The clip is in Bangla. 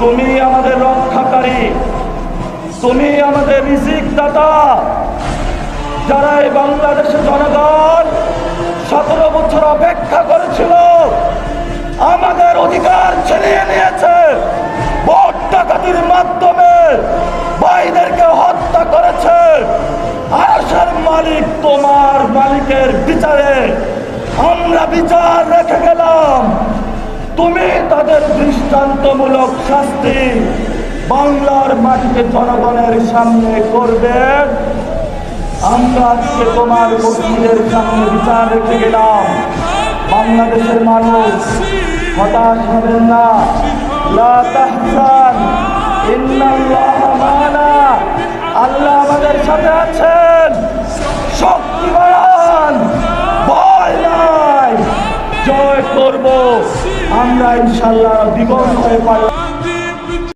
তুমি আমাদের রক্ষাকারী, তুমি আমাদের রিজিক দাতা। যারা এই বাংলাদেশের জনগণ 17 বছর অপেক্ষা করেছিল, আমাদের অধিকার ছিনিয়ে নিয়েছে, ভোট ডাকাতির মাধ্যমে ভাইদেরকে হত্যা করেছে। আরশের মালিক তোমার মালিকের বিচারে আমরা বিচার রেখে গেলাম। তুমি তাদের দৃষ্টান্তমূলক শাস্তি বাংলার মাটিতে জনগণের সামনে করবে। আমরা আজকে তোমার মসজিদের সামনে বিচার রেখে গেলাম। বাংলাদেশের মানুষ হতাশ হবেন না। লা তাহজান, ইন্নাল্লাহা মা'ানা। আল্লাহ আমাদের সাথে আছেন, শক্তিমান, ভয় নাই, জয় করব আমরা ইনশাআল্লাহ। বিগত হয়ে পারলাম।